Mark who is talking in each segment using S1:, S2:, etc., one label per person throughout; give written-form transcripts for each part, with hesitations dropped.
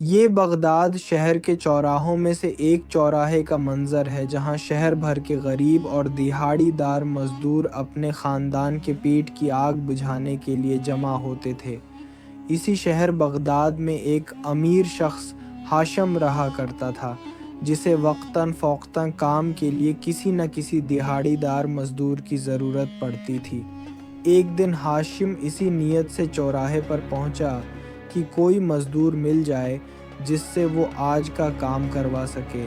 S1: یہ بغداد شہر کے چوراہوں میں سے ایک چوراہے کا منظر ہے جہاں شہر بھر کے غریب اور دہاڑی دار مزدور اپنے خاندان کے پیٹ کی آگ بجھانے کے لیے جمع ہوتے تھے۔ اسی شہر بغداد میں ایک امیر شخص ہاشم رہا کرتا تھا جسے وقتاً فوقتاً کام کے لیے کسی نہ کسی دہاڑی دار مزدور کی ضرورت پڑتی تھی۔ ایک دن ہاشم اسی نیت سے چوراہے پر پہنچا کہ کوئی مزدور مل جائے جس سے وہ آج کا کام کروا سکے۔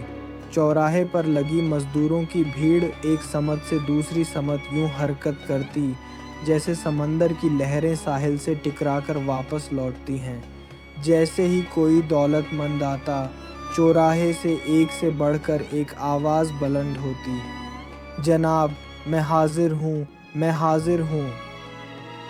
S1: چوراہے پر لگی مزدوروں کی بھیڑ ایک سمت سے دوسری سمت یوں حرکت کرتی جیسے سمندر کی لہریں ساحل سے ٹکرا کر واپس لوٹتی ہیں۔ جیسے ہی کوئی دولت مند آتا، چوراہے سے ایک سے بڑھ کر ایک آواز بلند ہوتی، جناب میں حاضر ہوں، میں حاضر ہوں۔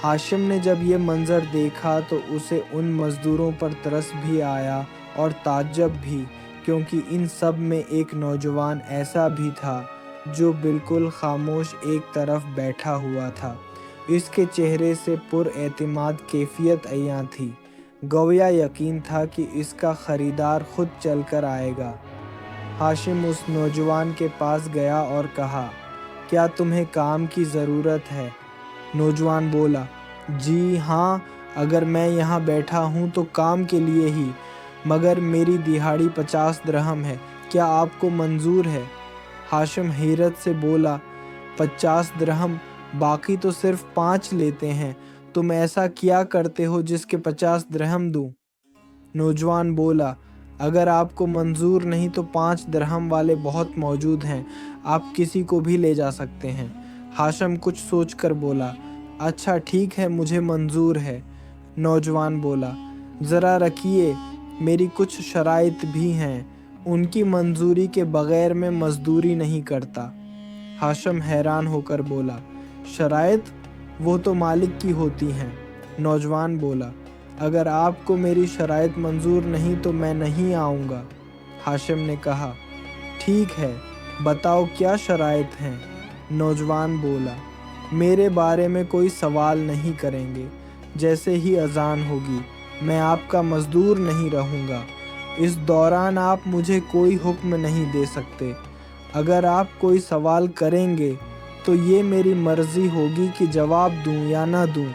S1: ہاشم نے جب یہ منظر دیکھا تو اسے ان مزدوروں پر ترس بھی آیا اور تعجب بھی، کیونکہ ان سب میں ایک نوجوان ایسا بھی تھا جو بالکل خاموش ایک طرف بیٹھا ہوا تھا۔ اس کے چہرے سے پر اعتماد کیفیت عیاں تھی، گویا یقین تھا کہ اس کا خریدار خود چل کر آئے گا۔ ہاشم اس نوجوان کے پاس گیا اور کہا، کیا تمہیں کام کی ضرورت ہے؟ نوجوان بولا، جی ہاں، اگر میں یہاں بیٹھا ہوں تو کام کے لیے ہی، مگر میری دہاڑی 50 درہم ہے، کیا آپ کو منظور ہے؟ ہاشم حیرت سے بولا، 50 درہم؟ باقی تو صرف 5 لیتے ہیں، تم ایسا کیا کرتے ہو جس کے 50 درہم دوں؟ نوجوان بولا، اگر آپ کو منظور نہیں تو 5 درہم والے بہت موجود ہیں، آپ کسی کو بھی لے جا سکتے ہیں۔ ہاشم کچھ سوچ کر بولا، اچھا ٹھیک ہے، مجھے منظور ہے۔ نوجوان بولا، ذرا رکیے، میری کچھ شرائط بھی ہیں، ان کی منظوری کے بغیر میں مزدوری نہیں کرتا۔ ہاشم حیران ہو کر بولا، شرائط؟ وہ تو مالک کی ہوتی ہیں۔ نوجوان بولا، اگر آپ کو میری شرائط منظور نہیں تو میں نہیں آؤں گا۔ ہاشم نے کہا، ٹھیک ہے، بتاؤ کیا شرائط ہیں؟ نوجوان بولا، میرے بارے میں کوئی سوال نہیں کریں گے، جیسے ہی اذان ہوگی میں آپ کا مزدور نہیں رہوں گا، اس دوران آپ مجھے کوئی حکم نہیں دے سکتے، اگر آپ کوئی سوال کریں گے تو یہ میری مرضی ہوگی کہ جواب دوں یا نہ دوں۔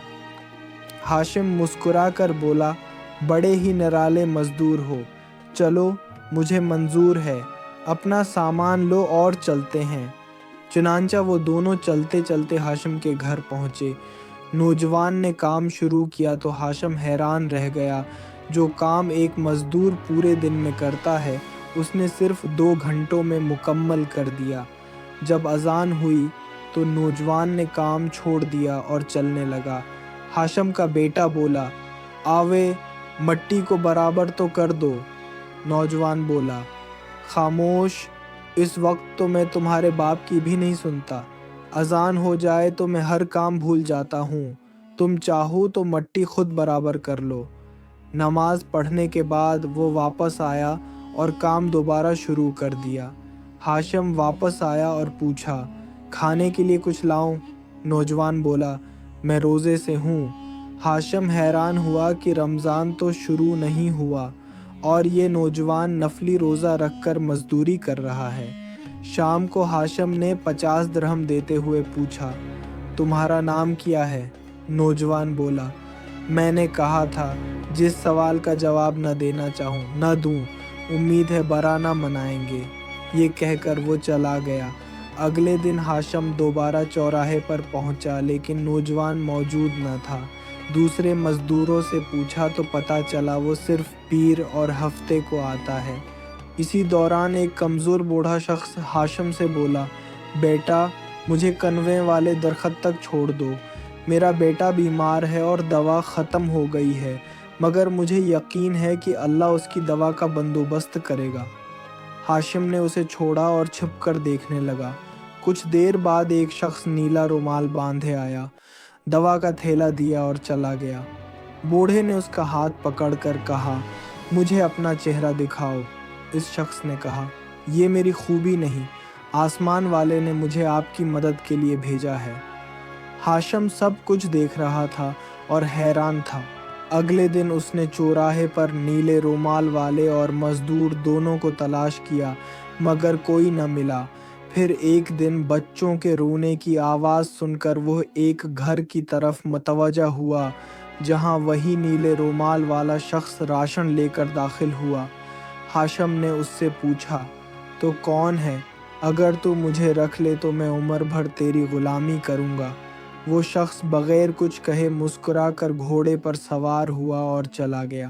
S1: ہاشم مسکرا کر بولا، بڑے ہی نرالے مزدور ہو، چلو مجھے منظور ہے، اپنا سامان لو اور چلتے ہیں۔ چنانچہ وہ دونوں چلتے چلتے ہاشم کے گھر پہنچے۔ نوجوان نے کام شروع کیا تو ہاشم حیران رہ گیا، جو کام ایک مزدور پورے دن میں کرتا ہے اس نے صرف 2 گھنٹوں میں مکمل کر دیا۔ جب اذان ہوئی تو نوجوان نے کام چھوڑ دیا اور چلنے لگا۔ ہاشم کا بیٹا بولا، آوے مٹی کو برابر تو کر دو۔ نوجوان بولا، خاموش، اس وقت تو میں تمہارے باپ کی بھی نہیں سنتا، اذان ہو جائے تو میں ہر کام بھول جاتا ہوں، تم چاہو تو مٹی خود برابر کر لو۔ نماز پڑھنے کے بعد وہ واپس آیا اور کام دوبارہ شروع کر دیا۔ ہاشم واپس آیا اور پوچھا، کھانے کے لیے کچھ لاؤں؟ نوجوان بولا، میں روزے سے ہوں۔ ہاشم حیران ہوا کہ رمضان تو شروع نہیں ہوا اور یہ نوجوان نفلی روزہ رکھ کر مزدوری کر رہا ہے۔ شام کو ہاشم نے 50 درہم دیتے ہوئے پوچھا، تمہارا نام کیا ہے؟ نوجوان بولا، میں نے کہا تھا جس سوال کا جواب نہ دینا چاہوں نہ دوں، امید ہے برا نہ منائیں گے۔ یہ کہہ کر وہ چلا گیا۔ اگلے دن ہاشم دوبارہ چوراہے پر پہنچا لیکن نوجوان موجود نہ تھا۔ دوسرے مزدوروں سے پوچھا تو پتہ چلا وہ صرف پیر اور ہفتے کو آتا ہے۔ اسی دوران ایک کمزور بوڑھا شخص ہاشم سے بولا، بیٹا مجھے کنویں والے درخت تک چھوڑ دو، میرا بیٹا بیمار ہے اور دوا ختم ہو گئی ہے، مگر مجھے یقین ہے کہ اللہ اس کی دوا کا بندوبست کرے گا۔ ہاشم نے اسے چھوڑا اور چھپ کر دیکھنے لگا۔ کچھ دیر بعد ایک شخص نیلا رومال باندھے آیا، دوا کا تھیلا دیا اور چلا گیا۔ بوڑھے نے اس کا ہاتھ پکڑ کر کہا، مجھے اپنا چہرہ دکھاؤ۔ اس شخص نے کہا، یہ میری خوبی نہیں، آسمان والے نے مجھے آپ کی مدد کے لیے بھیجا ہے۔ ہاشم سب کچھ دیکھ رہا تھا اور حیران تھا۔ اگلے دن اس نے چوراہے پر نیلے رومال والے اور مزدور دونوں کو تلاش کیا مگر کوئی نہ ملا۔ پھر ایک دن بچوں کے رونے کی آواز سن کر وہ ایک گھر کی طرف متوجہ ہوا جہاں وہی نیلے رومال والا شخص راشن لے کر داخل ہوا۔ ہاشم نے اس سے پوچھا، تو کون ہے؟ اگر تو مجھے رکھ لے تو میں عمر بھر تیری غلامی کروں گا۔ وہ شخص بغیر کچھ کہے مسکرا کر گھوڑے پر سوار ہوا اور چلا گیا۔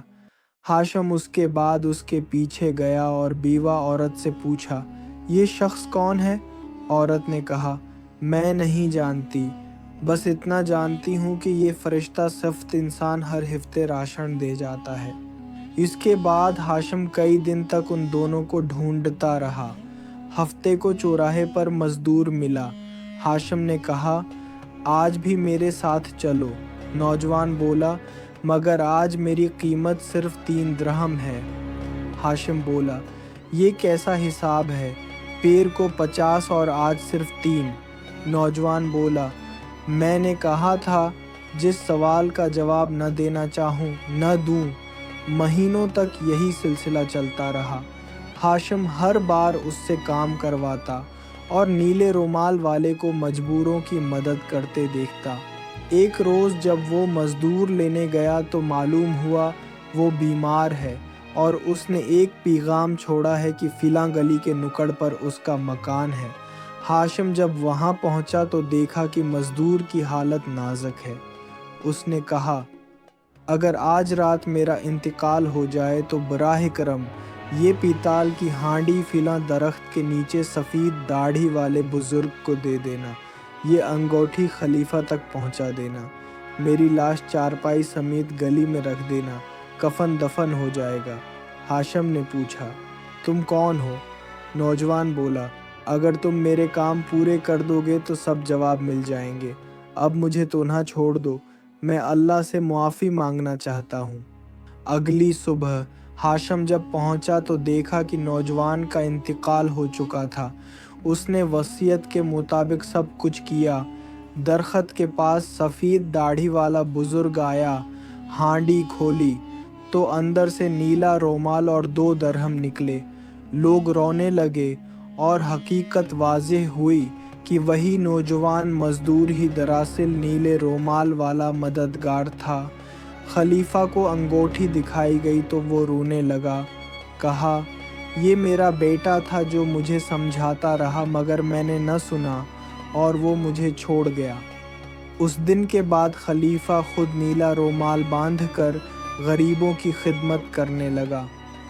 S1: ہاشم اس کے بعد اس کے پیچھے گیا اور بیوہ عورت سے پوچھا، یہ شخص کون ہے؟ عورت نے کہا، میں نہیں جانتی، بس اتنا جانتی ہوں کہ یہ فرشتہ صفت انسان ہر ہفتے راشن دے جاتا ہے۔ اس کے بعد ہاشم کئی دن تک ان دونوں کو ڈھونڈتا رہا۔ ہفتے کو چوراہے پر مزدور ملا۔ ہاشم نے کہا، آج بھی میرے ساتھ چلو۔ نوجوان بولا، مگر آج میری قیمت صرف 3 درہم ہے۔ ہاشم بولا، یہ کیسا حساب ہے؟ پیر کو 50 اور آج صرف 3۔ نوجوان بولا، میں نے کہا تھا جس سوال کا جواب نہ دینا چاہوں نہ دوں۔ مہینوں تک یہی سلسلہ چلتا رہا۔ ہاشم ہر بار اس سے کام کرواتا اور نیلے رومال والے کو مجبوروں کی مدد کرتے دیکھتا۔ ایک روز جب وہ مزدور لینے گیا تو معلوم ہوا وہ بیمار ہے اور اس نے ایک پیغام چھوڑا ہے کہ فلاں گلی کے نکڑ پر اس کا مکان ہے۔ ہاشم جب وہاں پہنچا تو دیکھا کہ مزدور کی حالت نازک ہے۔ اس نے کہا، اگر آج رات میرا انتقال ہو جائے تو براہ کرم یہ پیتال کی ہانڈی فلاں درخت کے نیچے سفید داڑھی والے بزرگ کو دے دینا۔ یہ انگوٹھی خلیفہ تک پہنچا دینا۔ میری لاش چارپائی سمیت گلی میں رکھ دینا، کفن دفن ہو جائے گا۔ ہاشم نے پوچھا، تم کون ہو؟ نوجوان بولا، اگر تم میرے کام پورے کر دو گے تو سب جواب مل جائیں گے۔ اب مجھے تنہا چھوڑ دو، میں اللہ سے معافی مانگنا چاہتا ہوں۔ اگلی صبح ہاشم جب پہنچا تو دیکھا کہ نوجوان کا انتقال ہو چکا تھا۔ اس نے وصیت کے مطابق سب کچھ کیا۔ درخت کے پاس سفید داڑھی والا بزرگ آیا، ہانڈی کھولی تو اندر سے نیلا رومال اور 2 درہم نکلے۔ لوگ رونے لگے اور حقیقت واضح ہوئی کہ وہی نوجوان مزدور ہی دراصل نیلے رومال والا مددگار تھا۔ خلیفہ کو انگوٹھی دکھائی گئی تو وہ رونے لگا۔ کہا، یہ میرا بیٹا تھا جو مجھے سمجھاتا رہا مگر میں نے نہ سنا اور وہ مجھے چھوڑ گیا۔ اس دن کے بعد خلیفہ خود نیلا رومال باندھ کر غریبوں کی خدمت کرنے لگا۔